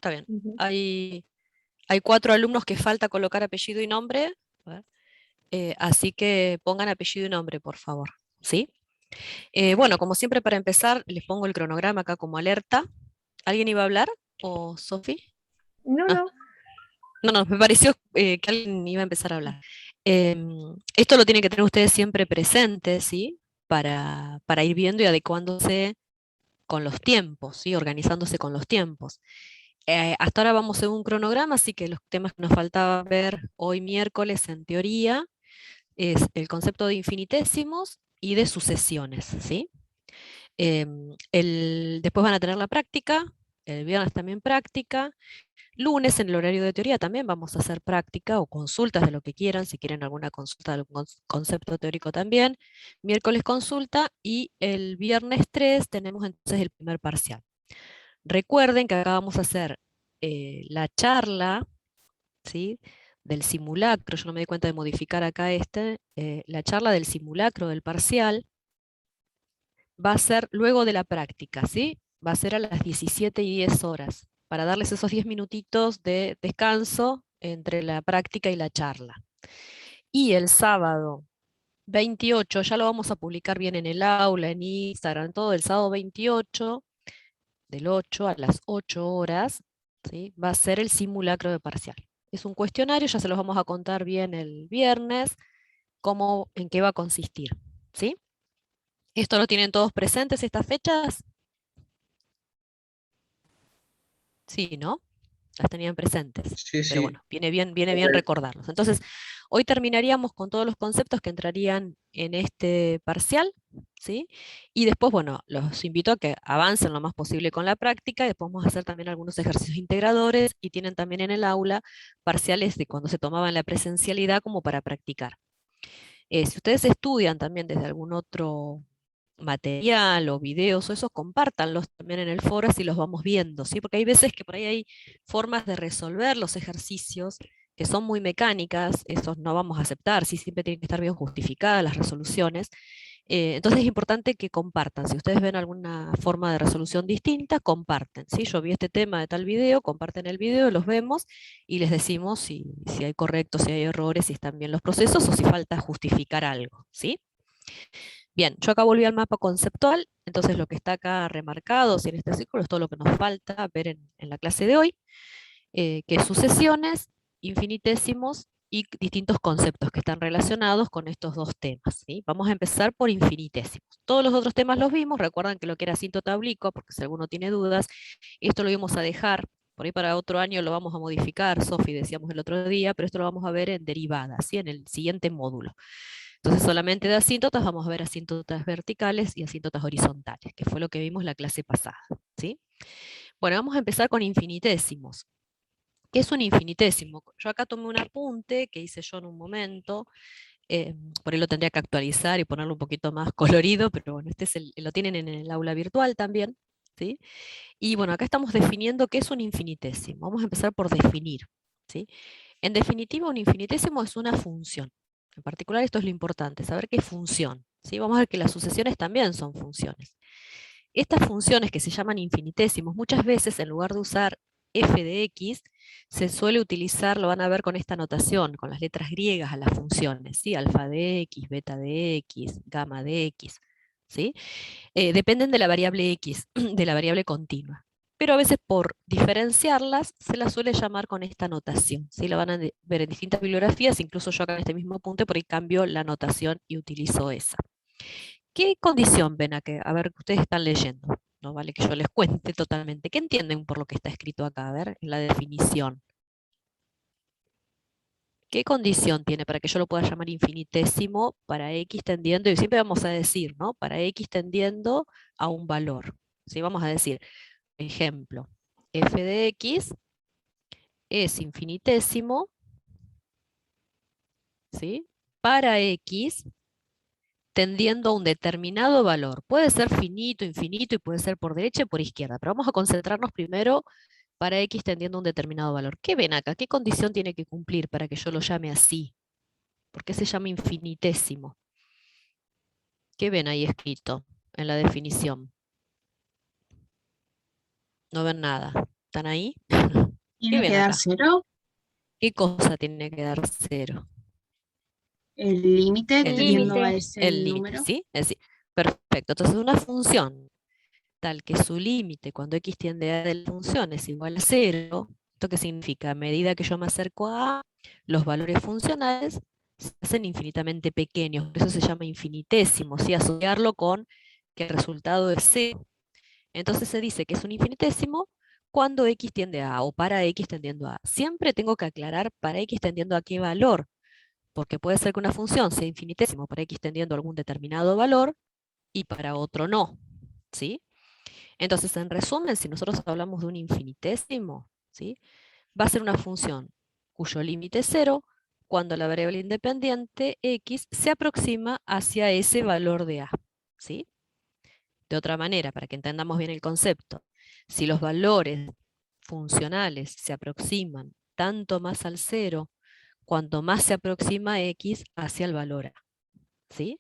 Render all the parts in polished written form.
Está bien. Ujú. Hay 4 alumnos que falta colocar apellido y nombre. A ver. Así que pongan apellido y nombre, por favor. ¿Sí? Bueno, como siempre, para empezar, les pongo el cronograma acá como alerta. ¿Alguien iba a hablar? ¿O Sofi? No, Ah, no. no, no, me pareció que alguien iba a empezar a hablar. Esto lo tienen que tener ustedes siempre presente, ¿sí? Para ir viendo y adecuándose con los tiempos, ¿sí? Organizándose con los tiempos. Hasta ahora vamos en un cronograma, así que los temas que nos faltaba ver hoy miércoles en teoría es el concepto de infinitésimos y de sucesiones, ¿sí? Después van a tener la práctica, el viernes también práctica, lunes en el horario de teoría también vamos a hacer práctica o consultas de lo que quieran, si quieren alguna consulta de algún concepto teórico también, miércoles consulta y el viernes 3 tenemos entonces el primer parcial. Recuerden que acá vamos a hacer la charla, ¿sí? Del simulacro, yo no me di cuenta de modificar acá la charla del simulacro del parcial va a ser luego de la práctica, ¿sí? Va a ser a las 17:10, para darles esos 10 minutitos de descanso entre la práctica y la charla. Y el sábado 28, ya lo vamos a publicar bien en el aula, en Instagram, todo, el sábado 28, del 8 a las 8 horas, ¿sí? Va a ser el simulacro de parcial. Es un cuestionario, ya se los vamos a contar bien el viernes, en qué va a consistir, ¿sí? ¿Esto lo tienen todos presentes, estas fechas? Sí, ¿no? Las tenían presentes. Sí, Pero sí. bueno, viene bien recordarlos. Entonces, hoy terminaríamos con todos los conceptos que entrarían en este parcial, ¿sí? Y después, bueno, los invito a que avancen lo más posible con la práctica, y después vamos a hacer también algunos ejercicios integradores, y tienen también en el aula parciales de cuando se tomaban la presencialidad como para practicar. Si ustedes estudian también desde algún otro material o videos o eso, compártanlos también en el foro, así los vamos viendo, ¿sí? Porque hay veces que por ahí hay formas de resolver los ejercicios que son muy mecánicas, esos no vamos a aceptar, sí, siempre tienen que estar bien justificadas las resoluciones. Entonces es importante que compartan. Si ustedes ven alguna forma de resolución distinta, comparten, ¿sí? Yo vi este tema de tal video, comparten el video, los vemos y les decimos si hay correctos, si hay errores, si están bien los procesos o si falta justificar algo, ¿sí? Bien, yo acá volví al mapa conceptual, entonces lo que está acá remarcado, si en este círculo, es todo lo que nos falta ver en la clase de hoy, que es sucesiones, infinitésimos y distintos conceptos que están relacionados con estos dos temas, ¿sí? Vamos a empezar por infinitésimos. Todos los otros temas los vimos, recuerdan que lo que era asíntota oblicuo, porque si alguno tiene dudas, esto lo íbamos a dejar, por ahí para otro año lo vamos a modificar, Sofi decíamos el otro día, pero esto lo vamos a ver en derivadas, ¿sí? En el siguiente módulo. Entonces solamente de asíntotas vamos a ver asíntotas verticales y asíntotas horizontales, que fue lo que vimos la clase pasada, ¿sí? Bueno, vamos a empezar con infinitésimos. ¿Qué es un infinitésimo? Yo acá tomé un apunte que hice yo en un momento, por ahí lo tendría que actualizar y ponerlo un poquito más colorido, pero bueno, lo tienen en el aula virtual también, ¿sí? Y bueno, acá estamos definiendo qué es un infinitésimo. Vamos a empezar por definir, ¿sí? En definitiva, un infinitésimo es una función. En particular, esto es lo importante, saber qué es función, ¿sí? Vamos a ver que las sucesiones también son funciones. Estas funciones que se llaman infinitésimos, muchas veces en lugar de usar f de x, se suele utilizar, lo van a ver con esta notación, con las letras griegas a las funciones, ¿sí? Alfa de x, beta de x, gamma de x, ¿sí? Dependen de la variable x, de la variable continua. Pero a veces por diferenciarlas se las suele llamar con esta notación, ¿sí? La van a ver en distintas bibliografías, incluso yo acá en este mismo punto, por ahí cambio la notación y utilizo esa. ¿Qué condición ven acá? A ver, ustedes están leyendo, no vale que yo les cuente totalmente. ¿Qué entienden por lo que está escrito acá? A ver, en la definición. ¿Qué condición tiene para que yo lo pueda llamar infinitésimo para x tendiendo, y siempre vamos a decir, ¿no? Para x tendiendo a un valor. ¿Sí? Vamos a decir, ejemplo, f de x es infinitésimo, ¿sí? Para x tendiendo a un determinado valor. Puede ser finito, infinito, y puede ser por derecha y por izquierda, pero vamos a concentrarnos primero para x tendiendo a un determinado valor. ¿Qué ven acá? ¿Qué condición tiene que cumplir para que yo lo llame así? ¿Por qué se llama infinitésimo? ¿Qué ven ahí escrito en la definición? No ven nada. ¿Están ahí? ¿Qué ¿Tiene ven que dar acá? cero? ¿Qué cosa tiene que dar cero? El límite El teniendo a límite. Límite. ese El límite, número. ¿sí? Es decir, perfecto. Entonces una función tal que su límite cuando x tiende a de la función es igual a cero, ¿esto qué significa? A medida que yo me acerco a, los valores funcionales se hacen infinitamente pequeños, por eso se llama infinitésimo, ¿sí? Asociarlo con que el resultado es cero. Entonces se dice que es un infinitésimo cuando x tiende a o para x tendiendo a. Siempre tengo que aclarar para x tendiendo a qué valor, porque puede ser que una función sea infinitésimo para x tendiendo a algún determinado valor y para otro no, ¿sí? Entonces, en resumen, si nosotros hablamos de un infinitésimo, ¿sí? Va a ser una función cuyo límite es cero cuando la variable independiente x se aproxima hacia ese valor de a, ¿sí? De otra manera, para que entendamos bien el concepto, si los valores funcionales se aproximan tanto más al cero, cuanto más se aproxima x hacia el valor a, ¿sí?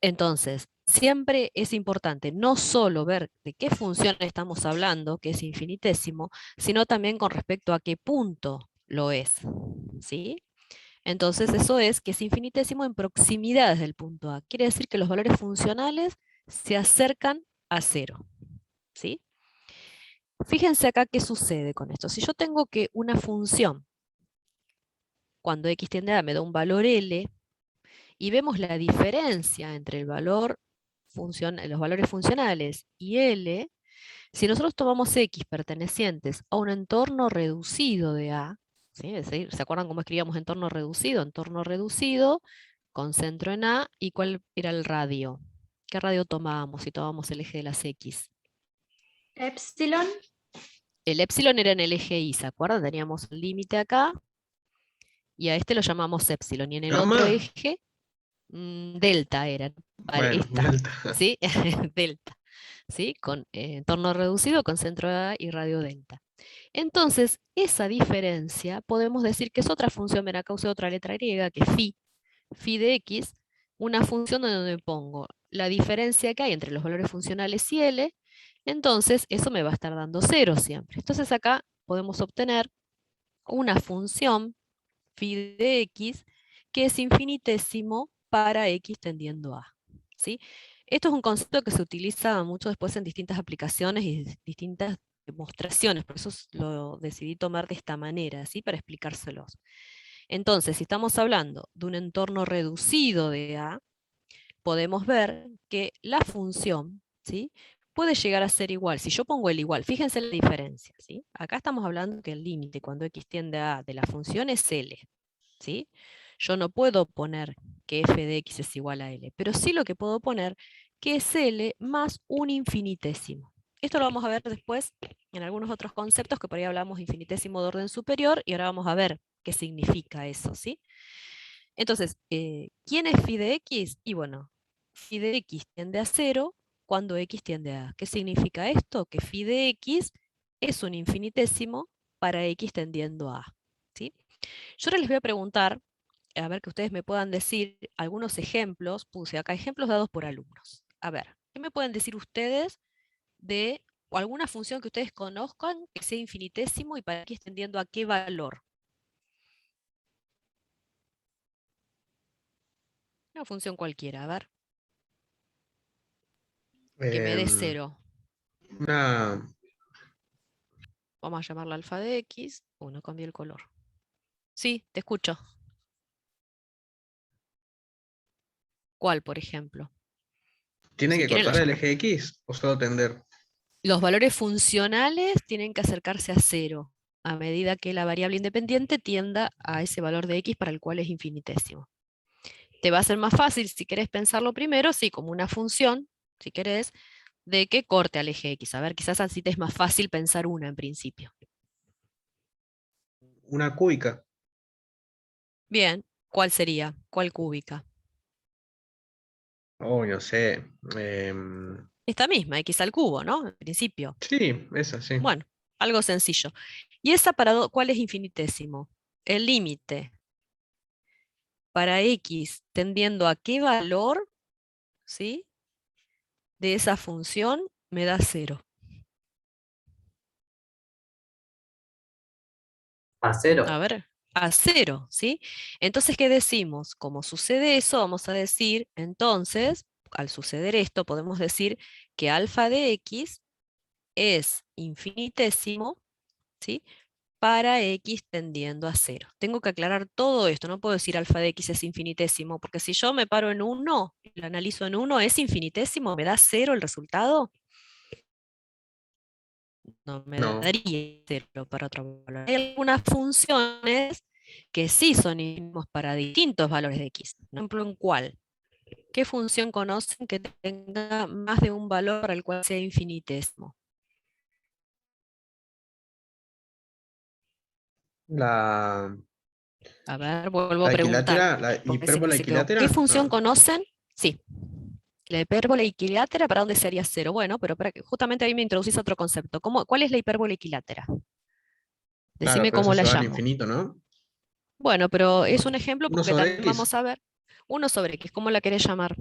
Entonces, siempre es importante no solo ver de qué función estamos hablando, que es infinitésimo, sino también con respecto a qué punto lo es, ¿sí? Entonces, eso es que es infinitésimo en proximidades del punto A. Quiere decir que los valores funcionales se acercan a cero, ¿sí? Fíjense acá qué sucede con esto. Si yo tengo que una función, cuando x tiende a me da un valor L, y vemos la diferencia entre el valor los valores funcionales y L, si nosotros tomamos X pertenecientes a un entorno reducido de A, ¿sí? Es decir, ¿se acuerdan cómo escribíamos entorno reducido? Entorno reducido, con centro en A, ¿y cuál era el radio? ¿Qué radio tomábamos si tomábamos el eje de las X? Epsilon. El epsilon era en el eje Y, ¿se acuerdan? Teníamos el límite acá, y a este lo llamamos epsilon, y en el otro ¿Gamma? eje, delta era, vale, Bueno, esta, delta. ¿sí? Delta, ¿sí? Con entorno reducido, con centro A y radio delta. Entonces, esa diferencia podemos decir que es otra función, ven acá usé otra letra griega, que es phi de x, una función donde pongo la diferencia que hay entre los valores funcionales y L, entonces eso me va a estar dando cero siempre. Entonces acá podemos obtener una función phi de x que es infinitésimo para x tendiendo a, ¿sí? Esto es un concepto que se utiliza mucho después en distintas aplicaciones y distintas demostraciones, por eso lo decidí tomar de esta manera, ¿sí? Para explicárselos. Entonces, si estamos hablando de un entorno reducido de A, podemos ver que la función, ¿sí? Puede llegar a ser igual. Si yo pongo el igual, fíjense la diferencia, ¿sí? Acá estamos hablando que el límite cuando x tiende a de la función es L, ¿sí? Yo no puedo poner que f de x es igual a L, pero sí lo que puedo poner que es L más un infinitésimo. Esto lo vamos a ver después en algunos otros conceptos que por ahí hablamos de infinitésimo de orden superior y ahora vamos a ver qué significa eso, ¿sí? Entonces, ¿quién es phi de x? Y bueno, phi de x tiende a cero cuando x tiende a A. ¿Qué significa esto? Que phi de x es un infinitésimo para x tendiendo a A, ¿sí? Yo ahora les voy a preguntar, a ver que ustedes me puedan decir algunos ejemplos, puse acá ejemplos dados por alumnos. A ver, ¿qué me pueden decir ustedes de alguna función que ustedes conozcan que sea infinitésimo y para x tendiendo a qué valor? Una función cualquiera, a ver, que me dé Em, cero. una, Vamos a llamarla alfa de x. No cambié el color. Sí, te escucho. ¿Cuál, por ejemplo? ¿Tiene Si que quieren la cortar el llamo. eje X o solo tender? Los valores funcionales tienen que acercarse a cero a medida que la variable independiente tienda a ese valor de x para el cual es infinitésimo. Te va a ser más fácil si querés pensarlo primero, sí, como una función, si querés, de que corte al eje x. A ver, quizás así te es más fácil pensar una en principio. Una cúbica. Bien, ¿cuál sería? ¿Cuál cúbica? Oh, no sé. em, Esta misma, x al cubo, ¿no? En principio. sí, esa sí. Bueno, algo sencillo. ¿Y esa cuál es infinitésimo? El límite para x tendiendo a qué valor, ¿sí? De esa función me da cero. A 0. A ver, a 0, ¿sí? Entonces, ¿qué decimos? Como sucede eso, vamos a decir, entonces, al suceder esto, podemos decir que alfa de x es infinitésimo, ¿sí? Para x tendiendo a 0. Tengo que aclarar todo esto, no puedo decir alfa de x es infinitésimo, porque si yo me paro en 1 y lo analizo en 1, ¿es infinitésimo? ¿Me da 0 el resultado? No me No. daría 0 para otro valor. Hay algunas funciones que sí son mismos para distintos valores de x. Por ejemplo, ¿en cuál? ¿Qué función conocen que tenga más de un valor para el cual sea infinitésimo? La, A ver, vuelvo a la preguntar, equilátera, la porque si hipérbola se quedó. ¿Qué equilátera, función no. conocen? Sí. La hipérbola equilátera, ¿para dónde sería 0? Bueno, pero justamente ahí me introducís otro concepto. ¿Cuál es la hipérbola equilátera? Claro, Decime pero eso cómo la se va al llamo. infinito, ¿no? Bueno, pero es un Uno ejemplo uno porque sobre también X. vamos a ver 1 sobre x. ¿Cómo la querés llamar?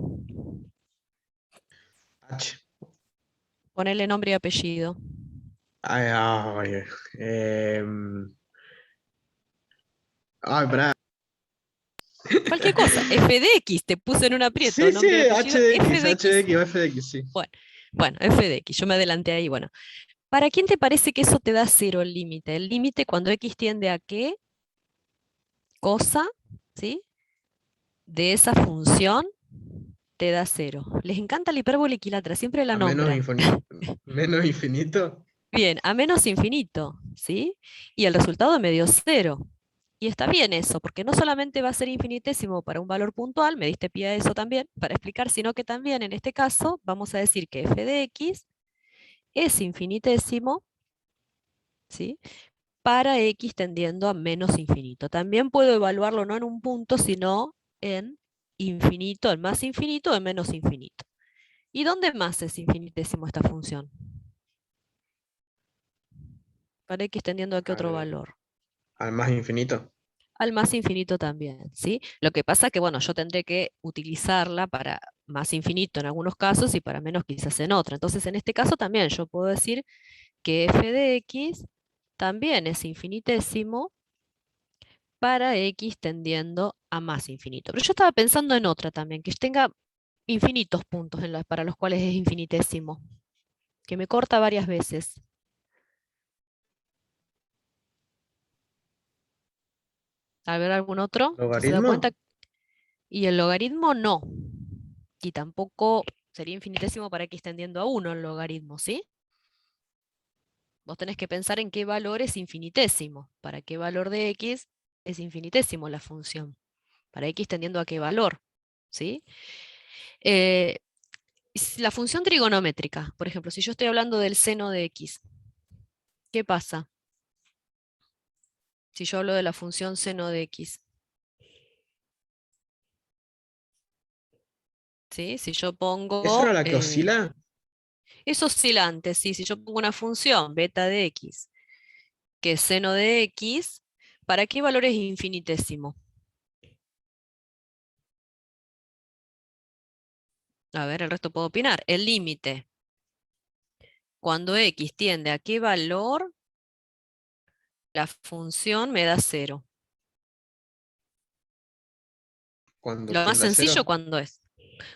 H. Ponerle nombre y apellido. Ay, ay, em, pará. Cualquier cosa. F de x, te puse en un aprieto. Sí, sí, Nombre y H apellido, de F X, de H de x. X o F de X, sí. Bueno, F de x. Yo me adelanté ahí. Bueno, ¿para quién te parece que eso te da 0 el límite? El límite cuando x tiende a qué cosa, ¿sí? De esa función te da 0. Les encanta la hipérbola equilátera, siempre la A menos nombran. menos infinito. Bien, a menos infinito, ¿sí? Y el resultado me dio 0. Y está bien eso, porque no solamente va a ser infinitésimo para un valor puntual, me diste pie a eso también, para explicar, sino que también en este caso vamos a decir que f de x es infinitésimo, ¿sí? Para x tendiendo a menos infinito. También puedo evaluarlo no en un punto, sino en infinito, en más infinito o en menos infinito. ¿Y dónde más es infinitésimo esta función? Para x tendiendo a qué otro Al, valor. al más infinito. Al más infinito también, ¿sí? Lo que pasa que, bueno, yo tendré que utilizarla para más infinito en algunos casos y para menos quizás en otros. Entonces, en este caso también yo puedo decir que f de x también es infinitésimo para x tendiendo a más infinito. Pero yo estaba pensando en otra también, que tenga infinitos puntos para los cuales es infinitésimo, que me corta varias veces. A ver, algún otro que se da cuenta. ¿Logaritmo? Y el logaritmo no. Y tampoco sería infinitésimo para x tendiendo a 1 el logaritmo, ¿sí? Vos tenés que pensar en qué valor es infinitésimo. ¿Para qué valor de x es infinitésimo la función? ¿Para x tendiendo a qué valor? ¿Sí? Eh, la función trigonométrica, por ejemplo, si yo estoy hablando del seno de x, ¿qué pasa? Si yo hablo de la función seno de x. ¿Sí? Si yo ¿Esa pongo... era la que oscila? es oscilante, ¿sí? Si yo pongo una función beta de x, que es seno de x, ¿para qué valor es infinitésimo? A ver, el resto puedo opinar. El límite. Cuando x tiende a qué valor, la función me da 0. Cuando Lo más tiende a sencillo, cero. ¿cuándo es?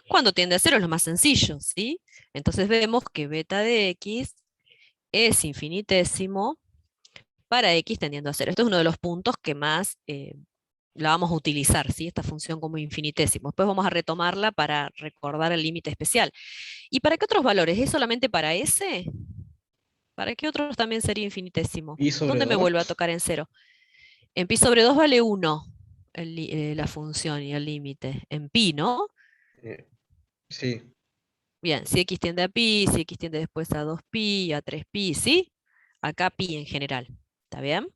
Cuando tiende a 0 es lo más sencillo, ¿sí? Entonces vemos que beta de x es infinitésimo para x tendiendo a 0. Esto es uno de los puntos que más la vamos a utilizar, ¿sí? Esta función como infinitésimo. Después vamos a retomarla para recordar el límite especial. ¿Y para qué otros valores? ¿Es solamente para ese? ¿Para qué otros también sería infinitésimo? ¿Y sobre ¿Dónde me 2? vuelve a tocar en 0? En pi sobre 2 vale 1 la función y el límite. En pi, ¿no? Sí. Bien, si x tiende a pi, si x tiende después a 2pi, a 3pi, ¿sí? Acá pi en general. ¿Está bien?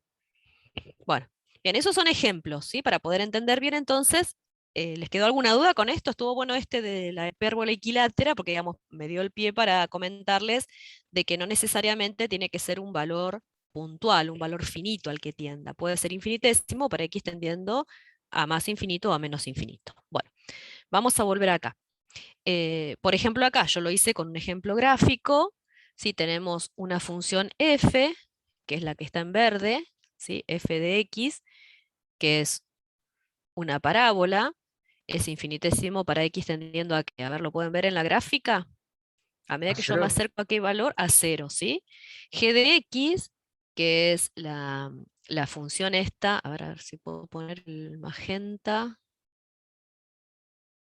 Bueno, bien, esos son ejemplos, ¿sí? Para poder entender bien entonces, ¿les quedó alguna duda con esto? Estuvo bueno este de la hipérbola equilátera, porque digamos, me dio el pie para comentarles de que no necesariamente tiene que ser un valor puntual, un valor finito al que tienda. Puede ser infinitésimo para x tendiendo a más infinito o a menos infinito. Bueno, vamos a volver acá. Por ejemplo, acá yo lo hice con un ejemplo gráfico. Si tenemos una función f, que es la que está en verde, ¿sí? F de X, que es una parábola, es infinitésimo para X tendiendo a qué. A ver, ¿lo pueden ver en la gráfica? A medida ¿A que yo me cero? acerco a qué valor, a 0, ¿sí? G de X, que es la función esta, a ver si puedo poner el magenta.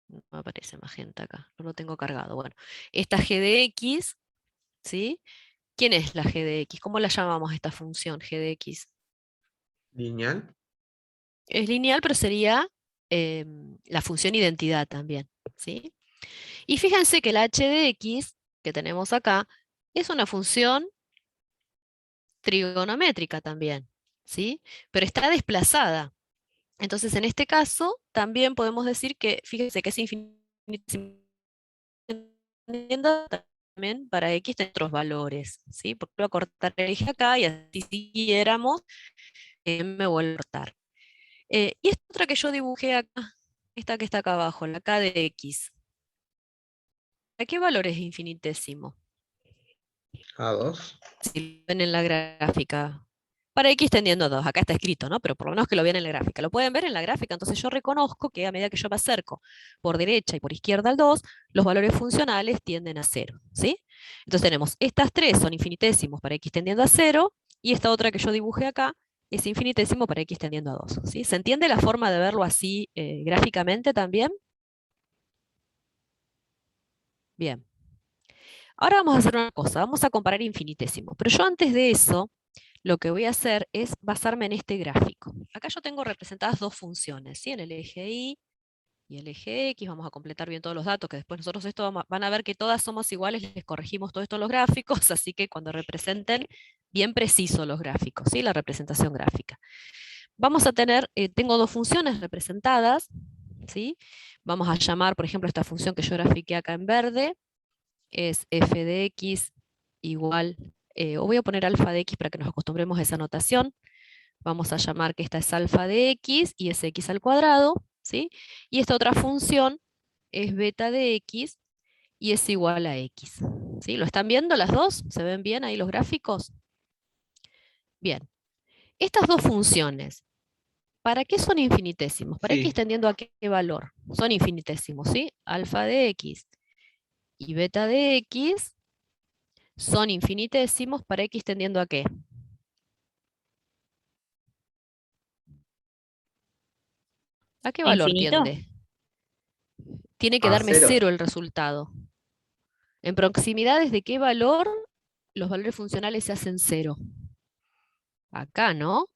No me aparece magenta acá, no lo tengo cargado. Bueno, esta G de X, ¿sí? ¿Quién es la G de X? ¿Cómo la llamamos a esta función G de X? ¿Lineal? Es lineal, pero sería la función identidad también, ¿sí? Y fíjense que la H de X, que tenemos acá, es una función trigonométrica también, ¿sí? Pero está desplazada. Entonces, en este caso, también podemos decir que, fíjense que es infinitesimal también para X de otros valores, ¿sí? Porque voy a cortar el eje acá y así siguiéramos, me vuelvo a cortar. Y esta otra que yo dibujé acá, esta que está acá abajo, la K de X. ¿A qué valor es infinitésimo? ¿A2? Si lo ven en la gráfica. Para X tendiendo a 2, acá está escrito, ¿no? Pero por lo menos que lo vean en la gráfica. Lo pueden ver en la gráfica, entonces yo reconozco que a medida que yo me acerco por derecha y por izquierda al 2, los valores funcionales tienden a 0, ¿sí? Entonces tenemos, estas tres son infinitésimos para X tendiendo a 0, y esta otra que yo dibujé acá es infinitésimo para X tendiendo a 2, ¿sí? ¿Se entiende la forma de verlo así gráficamente también? Bien. Ahora vamos a hacer una cosa, vamos a comparar infinitésimos, pero yo antes de eso, lo que voy a hacer es basarme en este gráfico. Acá yo tengo representadas dos funciones, ¿sí? En el eje Y y el eje X, vamos a completar bien todos los datos, que después nosotros esto van a ver que todas somos iguales, les corregimos todo esto en los gráficos, así que cuando representen, bien preciso los gráficos, ¿sí? La representación gráfica. Vamos a tener, tengo dos funciones representadas, ¿sí? Vamos a llamar, por ejemplo, esta función que yo grafiqué acá en verde, es f de x igual, o voy a poner alfa de x para que nos acostumbremos a esa notación. Vamos a llamar que esta es alfa de x y es x al cuadrado, ¿sí? Y esta otra función es beta de x y es igual a x. ¿Sí? ¿Lo están viendo las dos? ¿Se ven bien ahí los gráficos? Bien. Estas dos funciones, ¿para qué son infinitesimos? ¿Para x Sí. tendiendo a qué valor? Son infinitesimos, ¿sí? Alfa de x y beta de x son infinitesimos para x tendiendo a qué. ¿A qué ¿A valor infinito? tiende? Tiene que A darme 0. 0 el resultado. En proximidades de qué valor los valores funcionales se hacen 0. Acá, ¿no?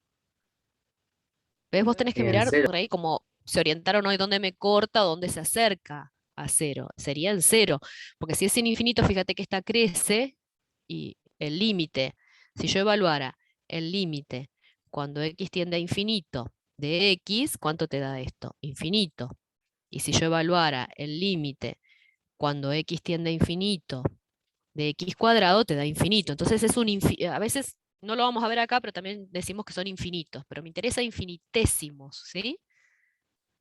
¿Ves? Vos tenés que En mirar 0. por ahí como se orientaron hoy dónde me corta o dónde se acerca a 0. Sería en 0. Porque si es en infinito, fíjate que esta crece y el límite, si yo evaluara el límite cuando x tiende a infinito de x, ¿cuánto te da esto? Infinito. Y si yo evaluara el límite cuando x tiende a infinito de x cuadrado, te da infinito. Entonces es a veces no lo vamos a ver acá, pero también decimos que son infinitos, pero me interesa infinitésimos, ¿sí?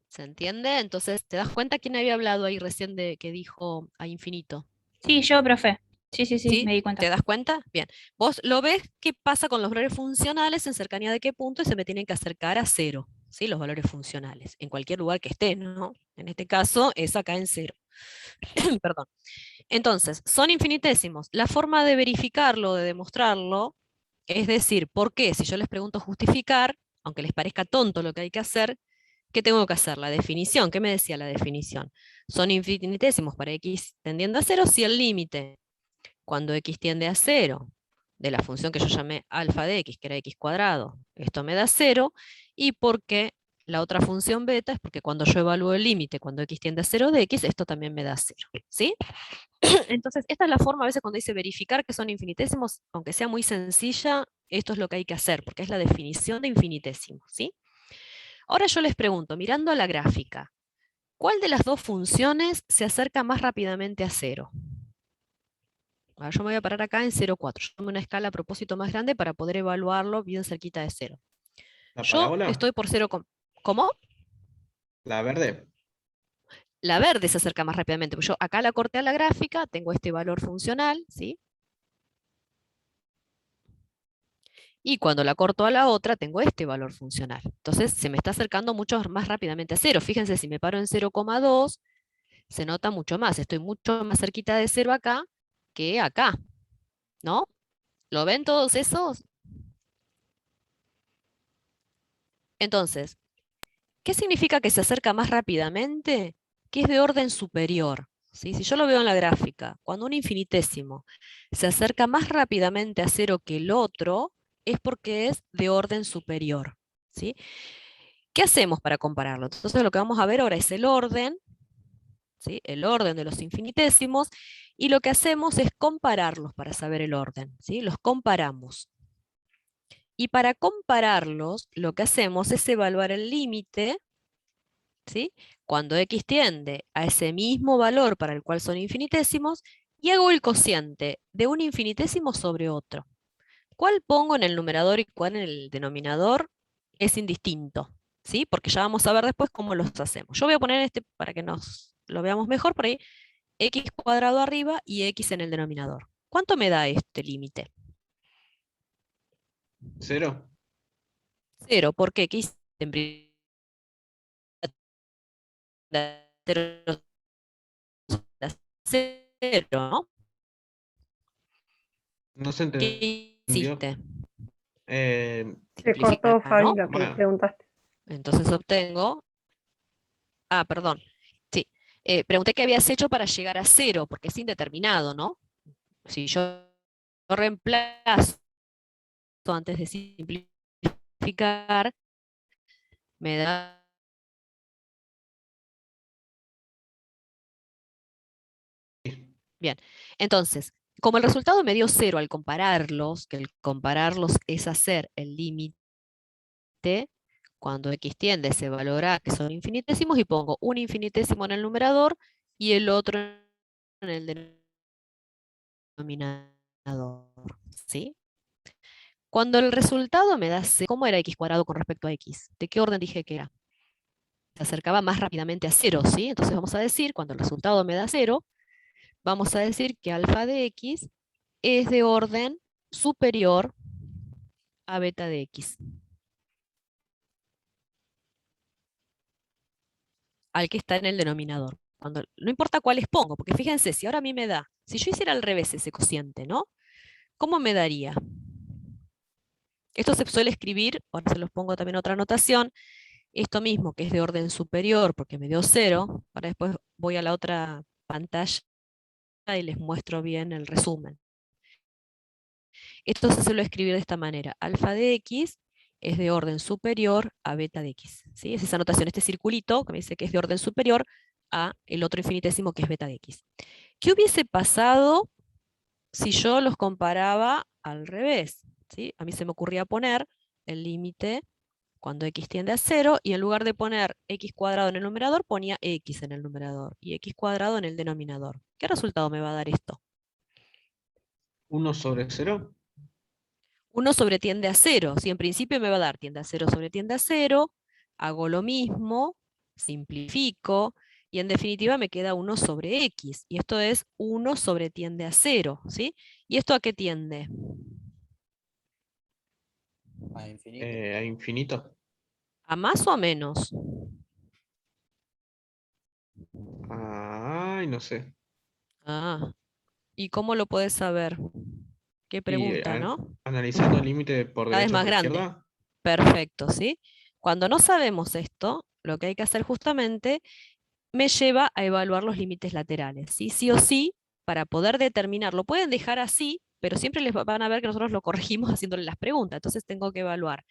¿Se entiende? Entonces, ¿te das cuenta quién había hablado ahí recién de que dijo a infinito? Sí, yo, profe. Sí, sí, sí, ¿Sí? me di cuenta. ¿Te das cuenta? Bien. Vos lo ves qué pasa con los valores funcionales, en cercanía de qué punto, y se me tienen que acercar a 0, ¿sí? Los valores funcionales, en cualquier lugar que estén, ¿no? En este caso es acá en 0. Perdón. Entonces, son infinitesimos. La forma de verificarlo, de demostrarlo, es decir, ¿por qué? Si yo les pregunto justificar, aunque les parezca tonto lo que hay que hacer, ¿qué tengo que hacer? La definición. ¿Qué me decía la definición? Son infinitesimos para x tendiendo a 0 si el límite, cuando x tiende a 0, de la función que yo llamé alfa de x, que era x cuadrado, esto me da 0, y porque la otra función beta es porque cuando yo evalúo el límite, cuando x tiende a 0 de x, esto también me da 0. ¿Sí? Entonces, esta es la forma a veces cuando dice verificar que son infinitesimos, aunque sea muy sencilla, esto es lo que hay que hacer, porque es la definición de infinitesimos, ¿sí? Ahora yo les pregunto, mirando a la gráfica, ¿cuál de las dos funciones se acerca más rápidamente a 0? Ahora yo me voy a parar acá en 0,4. Yo tomé una escala a propósito más grande para poder evaluarlo bien cerquita de 0. ¿La Yo parábola? estoy por 0, ¿cómo? ¿La verde? La verde se acerca más rápidamente. Yo acá la corté a la gráfica, tengo este valor funcional, ¿sí? Y cuando la corto a la otra, tengo este valor funcional. Entonces se me está acercando mucho más rápidamente a 0. Fíjense, si me paro en 0,2, se nota mucho más. Estoy mucho más cerquita de 0 acá que acá, ¿no? ¿Lo ven todos esos? Entonces, ¿qué significa que se acerca más rápidamente? Que es de orden superior. ¿Sí? Si yo lo veo en la gráfica, cuando un infinitésimo se acerca más rápidamente a 0 que el otro, es porque es de orden superior. ¿Sí? ¿Qué hacemos para compararlo? Entonces lo que vamos a ver ahora es el orden, ¿sí? El orden de los infinitésimos, y lo que hacemos es compararlos para saber el orden. ¿Sí? Los comparamos. Y para compararlos, lo que hacemos es evaluar el límite, ¿sí? Cuando x tiende a ese mismo valor para el cual son infinitésimos, y hago el cociente de un infinitésimo sobre otro. ¿Cuál pongo en el numerador y cuál en el denominador? Es indistinto, ¿sí? Porque ya vamos a ver después cómo los hacemos. Yo voy a poner este para que nos lo veamos mejor por ahí, x cuadrado arriba y x en el denominador. ¿Cuánto me da este límite? 0. 0, ¿por qué? ¿Qué hice en primer lugar? 0, 0, ¿no? No se ¿Qué entendió. hiciste? Se cortó, Simplificar, Fabi, ¿no? lo que Bueno, preguntaste. Entonces obtengo, perdón, sí, pregunté qué habías hecho para llegar a 0, porque es indeterminado, ¿no? Si yo reemplazo antes de simplificar, me da bien. Entonces, como el resultado me dio 0 al compararlos, que el compararlos es hacer el límite, cuando x tiende ese valor a que son infinitésimos, y pongo un infinitésimo en el numerador y el otro en el denominador, ¿sí? Cuando el resultado me da 0, ¿cómo era x cuadrado con respecto a x? ¿De qué orden dije que era? Se acercaba más rápidamente a 0, ¿sí? Entonces vamos a decir, cuando el resultado me da 0, vamos a decir que alfa de x es de orden superior a beta de x, al que está en el denominador. No importa cuáles pongo, porque fíjense, si ahora a mí me da, si yo hiciera al revés ese cociente, ¿no? ¿Cómo me daría? Esto se suele escribir, ahora se los pongo también otra anotación, esto mismo que es de orden superior porque me dio 0, ahora después voy a la otra pantalla y les muestro bien el resumen. Esto se suele escribir de esta manera, alfa de x es de orden superior a beta de x. ¿Sí? Es esa notación, este circulito que me dice que es de orden superior a el otro infinitésimo que es beta de x. ¿Qué hubiese pasado si yo los comparaba al revés? ¿Sí? A mí se me ocurría poner el límite cuando x tiende a 0, y en lugar de poner x cuadrado en el numerador, ponía x en el numerador y x cuadrado en el denominador. ¿Qué resultado me va a dar esto? 1 sobre 0. 1 sobre tiende a 0. Si en principio me va a dar tiende a 0 sobre tiende a 0, hago lo mismo, simplifico, y en definitiva me queda 1 sobre x. Y esto es 1 sobre tiende a 0. ¿Sí? ¿Y esto a qué tiende? A infinito. A infinito. ¿A más o a menos? Ay, no sé. ¿Y cómo lo puedes saber? Qué Y pregunta, ¿no? analizando el límite por Cada vez derecha más por grande. izquierda. Perfecto, ¿sí? Cuando no sabemos esto, lo que hay que hacer justamente me lleva a evaluar los límites laterales, ¿sí? Sí o sí, para poder determinarlo. Pueden dejar así, pero siempre les van a ver que nosotros lo corregimos haciéndole las preguntas. Entonces tengo que evaluar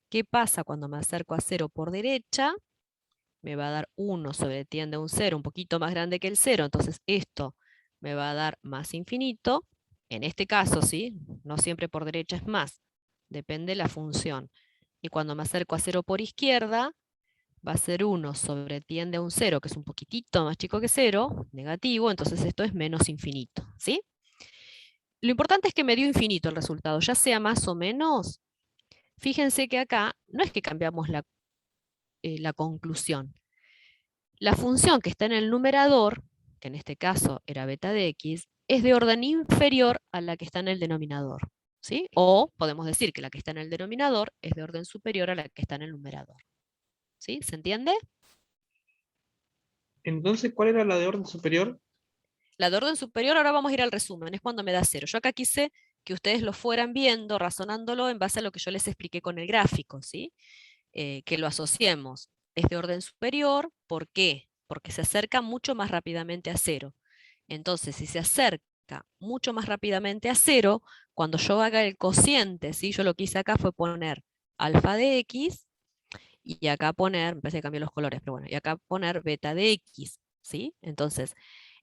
qué pasa cuando me acerco a 0 por derecha. Me va a dar 1 sobre tiende a un 0, un poquito más grande que el 0. Entonces esto me va a dar más infinito. En este caso, ¿sí? No siempre por derecha es más. Depende de la función. Y cuando me acerco a 0 por izquierda, va a ser 1 sobre tiende a un 0, que es un poquitito más chico que 0, negativo, entonces esto es menos infinito, ¿sí? Lo importante es que me dio infinito el resultado, ya sea más o menos. Fíjense que acá no es que cambiamos la conclusión. La función que está en el numerador, que en este caso era beta de x, es de orden inferior a la que está en el denominador. ¿sí? O podemos decir que la que está en el denominador es de orden superior a la que está en el numerador. ¿Sí? ¿Se entiende? Entonces, ¿cuál era la de orden superior? La de orden superior, ahora vamos a ir al resumen, es cuando me da 0. Yo acá quise que ustedes lo fueran viendo, razonándolo en base a lo que yo les expliqué con el gráfico, ¿sí? Que lo asociemos. Es de orden superior, ¿por qué? Porque se acerca mucho más rápidamente a 0. Entonces, si se acerca mucho más rápidamente a 0, cuando yo haga el cociente, ¿sí? Yo lo que hice acá fue poner alfa de x, y acá poner, me parece que cambié los colores, pero bueno, y acá poner beta de x, ¿sí? Entonces,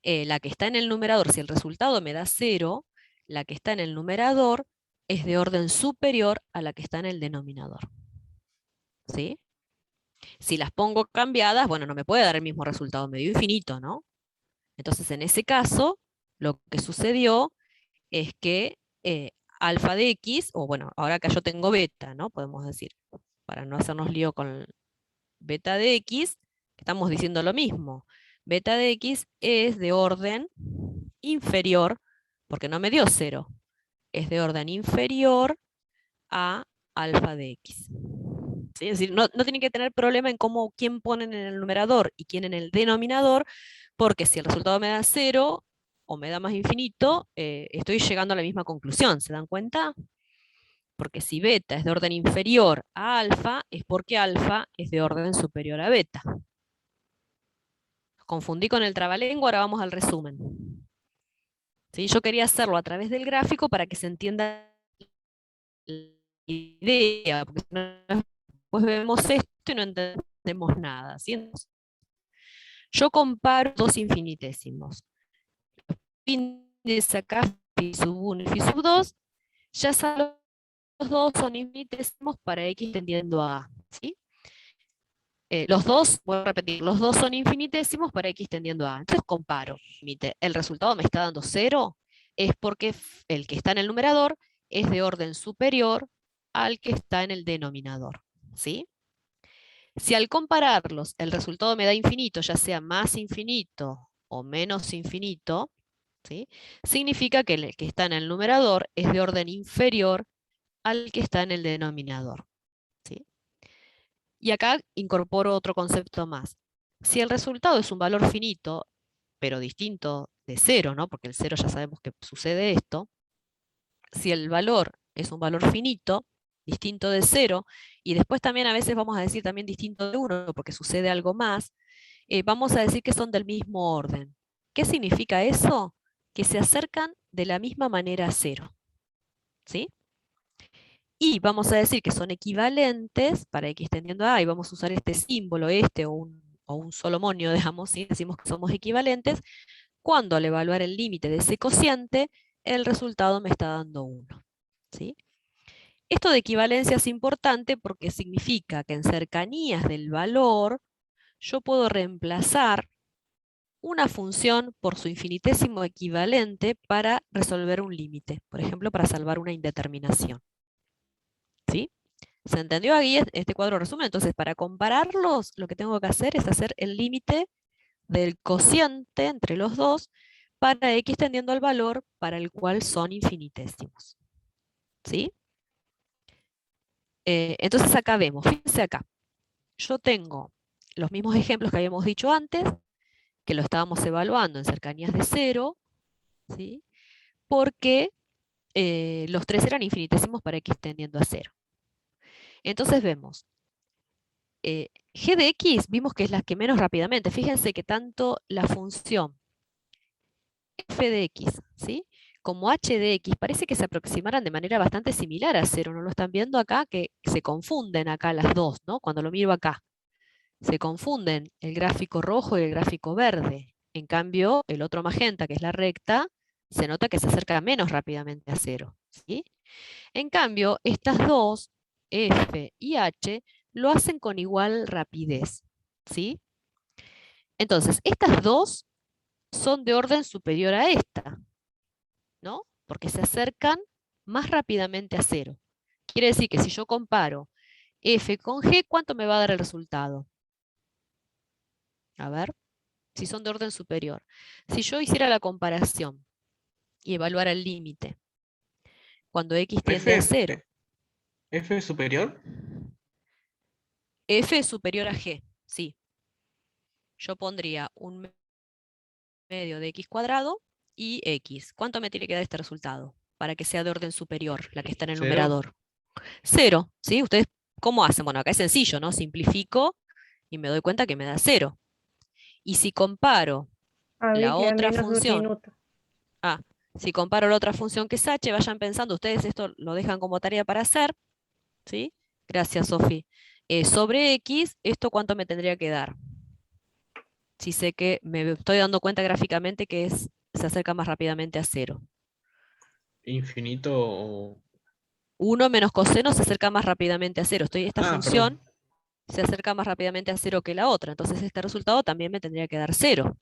la que está en el numerador, si el resultado me da 0, la que está en el numerador es de orden superior a la que está en el denominador, ¿sí? Si las pongo cambiadas, bueno, no me puede dar el mismo resultado, me dio infinito, ¿no? Entonces, en ese caso, lo que sucedió es que alfa de x, o bueno, ahora acá yo tengo beta, ¿no? Podemos decir, para no hacernos lío con beta de x, estamos diciendo lo mismo. Beta de x es de orden inferior, porque no me dio 0, es de orden inferior a alfa de x. ¿Sí? Es decir, no tienen que tener problema en quién ponen en el numerador y quién en el denominador, porque si el resultado me da 0 o me da más infinito, estoy llegando a la misma conclusión, ¿se dan cuenta? Porque si beta es de orden inferior a alfa, es porque alfa es de orden superior a beta. Confundí con el trabalengua, ahora vamos al resumen. ¿Sí? Yo quería hacerlo a través del gráfico para que se entienda la idea, porque si no, después vemos esto y no entendemos nada. ¿Sí? Yo comparo dos infinitésimos. Los acá, phi sub 1 y phi sub 2, ya saben, los dos son infinitésimos para x tendiendo a a. ¿Sí? Los dos, voy a repetir, los dos son infinitésimos para x tendiendo a. Entonces comparo. El resultado me está dando 0, es porque el que está en el numerador es de orden superior al que está en el denominador. ¿Sí? Si al compararlos el resultado me da infinito, ya sea más infinito o menos infinito, ¿sí? Significa que el que está en el numerador es de orden inferior al que está en el denominador. ¿Sí? Y acá incorporo otro concepto más. Si el resultado es un valor finito, pero distinto de 0, ¿no? Porque el 0 ya sabemos que sucede esto. Si el valor es un valor finito, distinto de 0, y después también a veces vamos a decir también distinto de 1, porque sucede algo más, vamos a decir que son del mismo orden. ¿Qué significa eso? Que se acercan de la misma manera a 0. ¿Sí? Y vamos a decir que son equivalentes para x tendiendo a, y vamos a usar este símbolo, o un solomonio, digamos, ¿sí? Decimos que somos equivalentes, cuando al evaluar el límite de ese cociente, el resultado me está dando 1. ¿Sí? Esto de equivalencia es importante porque significa que en cercanías del valor, yo puedo reemplazar una función por su infinitésimo equivalente para resolver un límite, por ejemplo, para salvar una indeterminación. ¿Sí? ¿Se entendió aquí este cuadro resumen? Entonces, para compararlos, lo que tengo que hacer es hacer el límite del cociente entre los dos para x tendiendo al valor para el cual son infinitésimos. ¿Sí? Entonces acá vemos, fíjense acá, yo tengo los mismos ejemplos que habíamos dicho antes, que lo estábamos evaluando en cercanías de 0, ¿sí? Porque los tres eran infinitésimos para x tendiendo a 0. Entonces vemos, g de x vimos que es la que menos rápidamente. Fíjense que tanto la función f de x, ¿sí? como h de x parece que se aproximaran de manera bastante similar a 0. ¿No lo están viendo acá? Que se confunden acá las dos, ¿no? Cuando lo miro acá. Se confunden el gráfico rojo y el gráfico verde. En cambio, el otro magenta, que es la recta, se nota que se acerca menos rápidamente a 0. ¿Sí? En cambio, estas dos, f y h, lo hacen con igual rapidez. ¿Sí? Entonces, estas dos son de orden superior a esta, ¿no? Porque se acercan más rápidamente a 0. Quiere decir que si yo comparo f con g, ¿cuánto me va a dar el resultado? A ver, si son de orden superior. Si yo hiciera la comparación y evaluara el límite cuando x tiende a 0. F es superior. F es superior a g, sí. Yo pondría un medio de x cuadrado y x. ¿Cuánto me tiene que dar este resultado? Para que sea de orden superior, la que está en el 0. numerador. 0, ¿sí? ¿Ustedes cómo hacen? Bueno, acá es sencillo, ¿no? Simplifico y me doy cuenta que me da 0. Y si comparo la otra función, si comparo la otra función que es h, vayan pensando, ustedes esto lo dejan como tarea para hacer, ¿sí? Gracias, Sofi. Sobre x, ¿esto cuánto me tendría que dar? Si sé que me estoy dando cuenta gráficamente que se acerca más rápidamente a 0. Infinito. 1 menos coseno se acerca más rápidamente a 0. Esta función Perdón. se acerca más rápidamente a 0 que la otra. Entonces este resultado también me tendría que dar 0.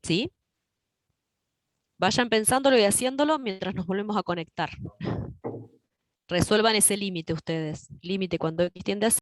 ¿Sí? Vayan pensándolo y haciéndolo mientras nos volvemos a conectar. Resuelvan ese límite ustedes. Límite cuando x tiende a